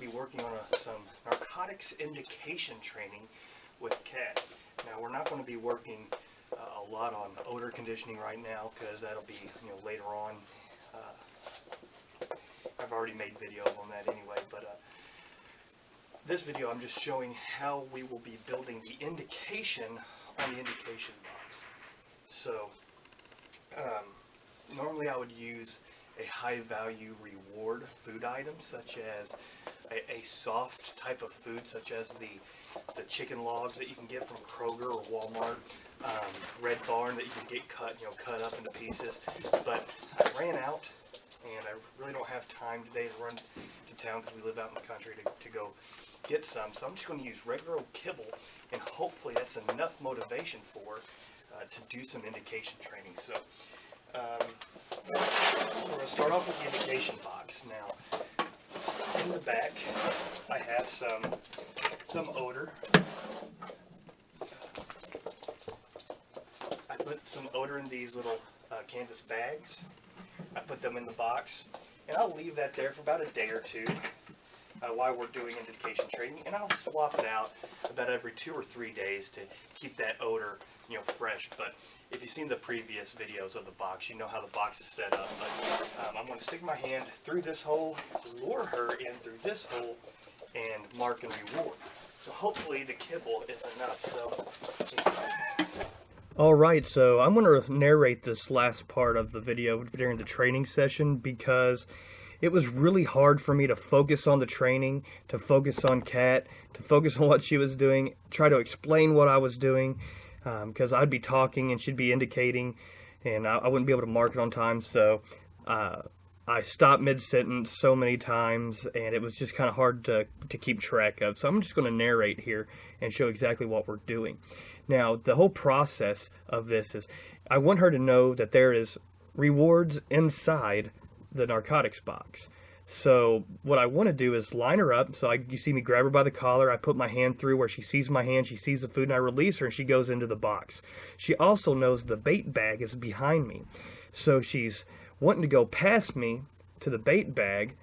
be working on some narcotics indication training with Cat. Now we're not going to be working a lot on odor conditioning right now because that'll be later on. I've already made videos on that anyway, but this video I'm just showing how we will be building the indication on the indication box. So normally I would use a high value reward food item such as a soft type of food such as the chicken logs that you can get from Kroger or Walmart, Red Barn that you can get cut up into pieces. But I ran out and I really don't have time today to run to town because we live out in the country to go get some. So I'm just going to use regular old kibble, and hopefully that's enough motivation for to do some indication training. So we're going to start off with the indication box. Now in the back I have some odor. I put some odor in these little canvas bags. I put them in the box, and I'll leave that there for about a day or two while we're doing indication training, and I'll swap it out about every 2 or 3 days to keep that odor fresh. But if you've seen the previous videos of the box, you know how the box is set up. But I'm going to stick my hand through this hole, lure her in through this hole, and mark and reward. So hopefully the kibble is enough. So alright, so I'm going to narrate this last part of the video during the training session because it was really hard for me to focus on the training, to focus on Kat, to focus on what she was doing, try to explain what I was doing, because I'd be talking and she'd be indicating, and I wouldn't be able to mark it on time. So I stopped mid-sentence so many times, and it was just kind of hard to keep track of. So I'm just going to narrate here and show exactly what we're doing. Now, the whole process of this is I want her to know that there is rewards inside the narcotics box. So what I want to do is line her up. So you see me grab her by the collar, I put my hand through where she sees my hand, she sees the food, and I release her, and she goes into the box. She also knows the bait bag is behind me. So she's wanting to go past me to the bait bag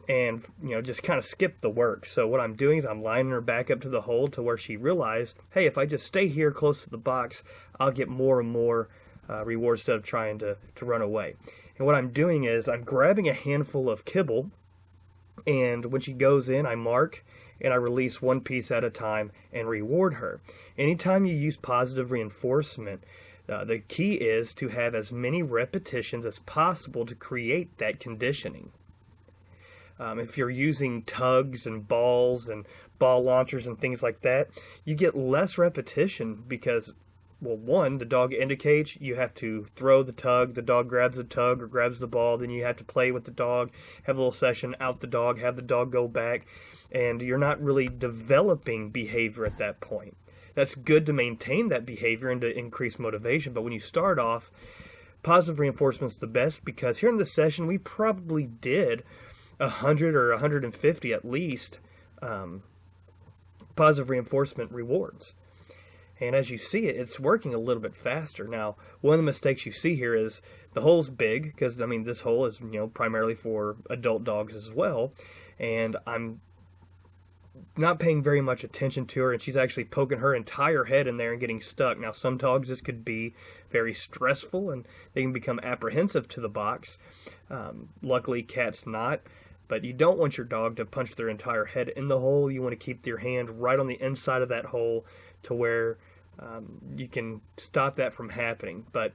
and just kind of skip the work. So what I'm doing is I'm lining her back up to the hole to where she realized, hey, if I just stay here close to the box, I'll get more and more rewards instead of trying to run away. And what I'm doing is I'm grabbing a handful of kibble, and when she goes in, I mark and I release one piece at a time and reward her. Anytime you use positive reinforcement, the key is to have as many repetitions as possible to create that conditioning. If you're using tugs and balls and ball launchers and things like that, you get less repetition because, well, one, the dog indicates, you have to throw the tug, the dog grabs the tug or grabs the ball, then you have to play with the dog, have a little session, out the dog, have the dog go back, and you're not really developing behavior at that point. That's good to maintain that behavior and to increase motivation, but when you start off, positive reinforcement is the best because here in the session we probably did 100 or 150 at least positive reinforcement rewards. And as you see it, it's working a little bit faster. Now, one of the mistakes you see here is the hole's big, because, this hole is, primarily for adult dogs as well. And I'm not paying very much attention to her, and she's actually poking her entire head in there and getting stuck. Now, some dogs, this could be very stressful, and they can become apprehensive to the box. Luckily, Cat's not. But you don't want your dog to punch their entire head in the hole. You want to keep your hand right on the inside of that hole to where you can stop that from happening. But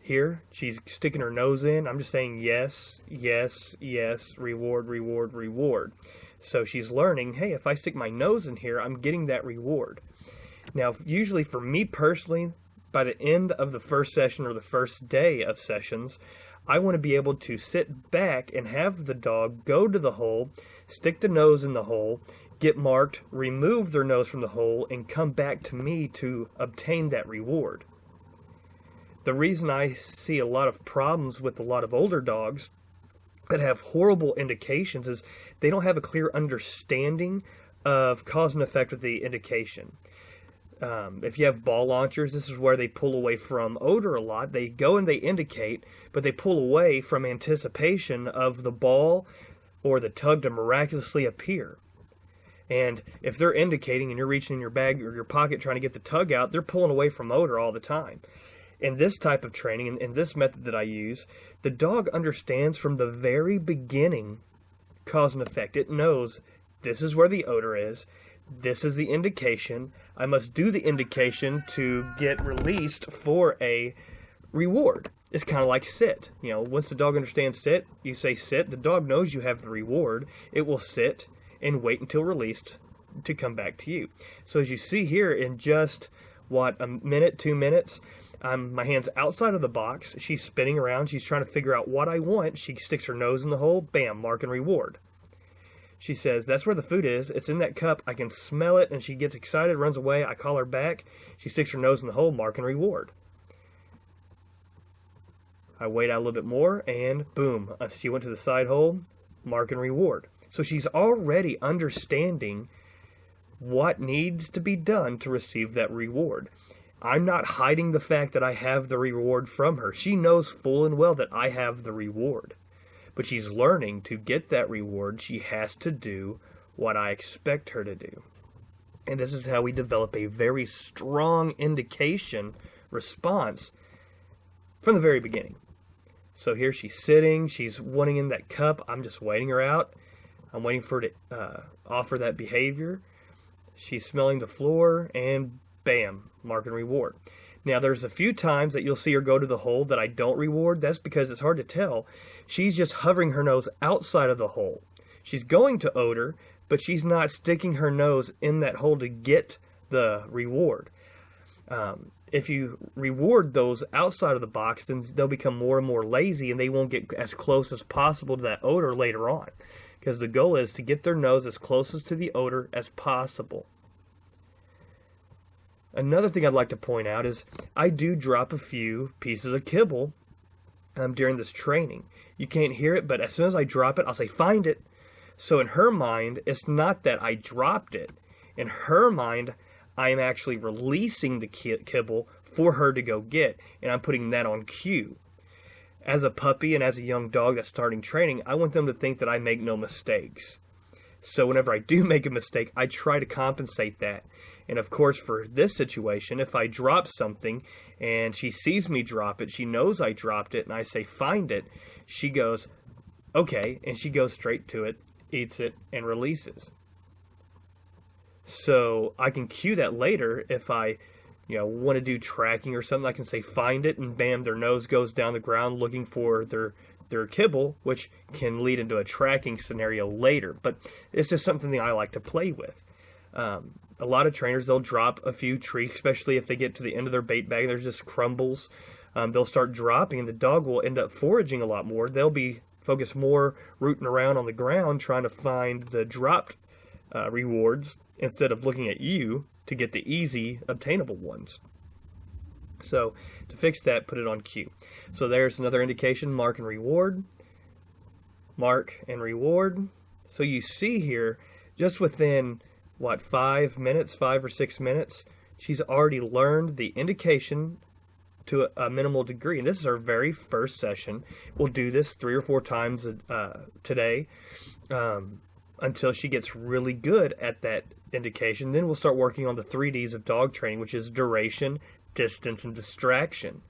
here, she's sticking her nose in. I'm just saying yes, yes, yes, reward, reward, reward. So she's learning, hey, if I stick my nose in here, I'm getting that reward. Now, usually for me personally, by the end of the first session or the first day of sessions, I want to be able to sit back and have the dog go to the hole, stick the nose in the hole, get marked, remove their nose from the hole, and come back to me to obtain that reward. The reason I see a lot of problems with a lot of older dogs that have horrible indications is they don't have a clear understanding of cause and effect with the indication. If you have ball launchers, this is where they pull away from odor a lot. They go and they indicate, but they pull away from anticipation of the ball or the tug to miraculously appear. And if they're indicating and you're reaching in your bag or your pocket trying to get the tug out, they're pulling away from odor all the time. In this type of training, in this method that I use, the dog understands from the very beginning cause and effect. It knows this is where the odor is. This is the indication. I must do the indication to get released for a reward. It's kind of like sit. Once the dog understands sit, you say sit. The dog knows you have the reward. It will sit and wait until released to come back to you. So as you see here, in just, a minute, 2 minutes, my hand's outside of the box. She's spinning around. She's trying to figure out what I want. She sticks her nose in the hole. Bam, mark and reward. She says, that's where the food is. It's in that cup. I can smell it. And she gets excited, runs away. I call her back. She sticks her nose in the hole. Mark and reward. I wait out a little bit more, and boom, she went to the side hole. Mark and reward. So she's already understanding what needs to be done to receive that reward. I'm not hiding the fact that I have the reward from her. She knows full and well that I have the reward. But she's learning to get that reward. She has to do what I expect her to do. And this is how we develop a very strong indication response from the very beginning. So here she's sitting. She's wanting in that cup. I'm just waiting her out. I'm waiting for her to offer that behavior. She's smelling the floor, and bam, mark and reward. Now, there's a few times that you'll see her go to the hole that I don't reward. That's because it's hard to tell. She's just hovering her nose outside of the hole. She's going to odor, but she's not sticking her nose in that hole to get the reward. If you reward those outside of the box, then they'll become more and more lazy, and they won't get as close as possible to that odor later on. Because the goal is to get their nose as close to the odor as possible. Another thing I'd like to point out is I do drop a few pieces of kibble during this training. You can't hear it, but as soon as I drop it, I'll say, find it. So in her mind, it's not that I dropped it. In her mind, I am actually releasing the kibble for her to go get, and I'm putting that on cue. As a puppy and as a young dog that's starting training, I want them to think that I make no mistakes. So whenever I do make a mistake, I try to compensate that. And of course, for this situation, if I drop something and she sees me drop it, she knows I dropped it, and I say, find it, she goes, okay, and she goes straight to it, eats it, and releases. So I can cue that later if I want to do tracking or something. I can say, find it, and bam, their nose goes down the ground looking for their kibble, which can lead into a tracking scenario later. But it's just something that I like to play with. A lot of trainers, they'll drop a few treats, especially if they get to the end of their bait bag, there's just crumbles. They'll start dropping, and the dog will end up foraging a lot more. They'll be focused more rooting around on the ground trying to find the dropped rewards instead of looking at you to get the easy obtainable ones. So to fix that, put it on cue. So there's another indication, mark and reward. Mark and reward. So you see here, just within 5 or 6 minutes, she's already learned the indication to a minimal degree. And this is our very first session. We'll do this 3 or 4 times today until she gets really good at that indication. Then we'll start working on the 3 Ds of dog training, which is duration, distance, and distraction.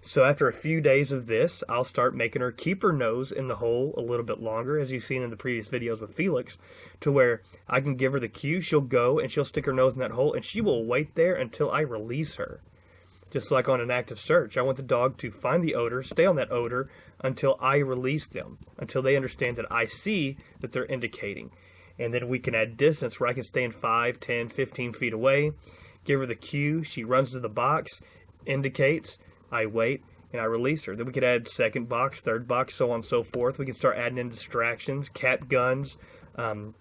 So after a few days of this, I'll start making her keep her nose in the hole a little bit longer, as you've seen in the previous videos with Felix, to where I can give her the cue, she'll go and she'll stick her nose in that hole, and she will wait there until I release her. Just like on an active search, I want the dog to find the odor, stay on that odor until I release them, until they understand that I see that they're indicating. And then we can add distance where I can stand 5, 10, 15 feet away, give her the cue, she runs to the box, indicates, I wait, and I release her. Then we could add second box, third box, so on and so forth. We can start adding in distractions, cat guns,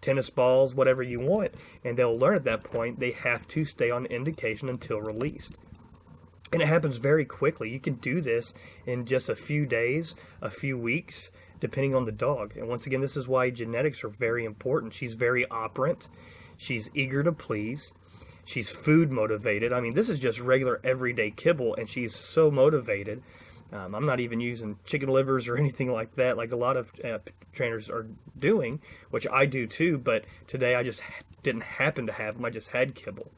tennis balls, whatever you want. And they'll learn at that point they have to stay on indication until released. And it happens very quickly. You can do this in just a few days, a few weeks, depending on the dog. And once again, this is why genetics are very important. She's very operant. She's eager to please. She's food motivated. I mean, this is just regular everyday kibble, and she's so motivated. I'm not even using chicken livers or anything like that, like a lot of trainers are doing, which I do too. But today I just didn't happen to have them, I just had kibble.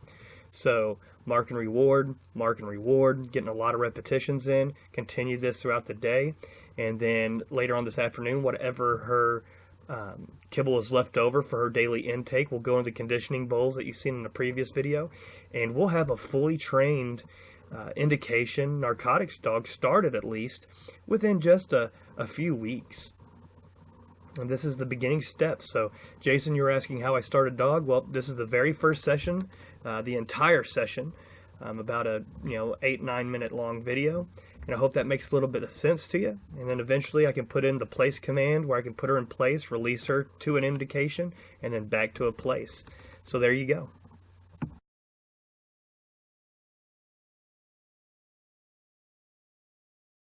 So mark and reward, getting a lot of repetitions in, continue this throughout the day, and then later on this afternoon, whatever her kibble is left over for her daily intake will go into conditioning bowls that you've seen in the previous video, and we'll have a fully trained indication narcotics dog started, at least within just a few weeks. And this is the beginning step. So Jason, you were asking how I started dog. Well, this is the very first session, the entire session, about a 8-9 minute long video, and I hope that makes a little bit of sense to you. And then eventually I can put in the place command where I can put her in place, release her to an indication, and then back to a place. So there you go.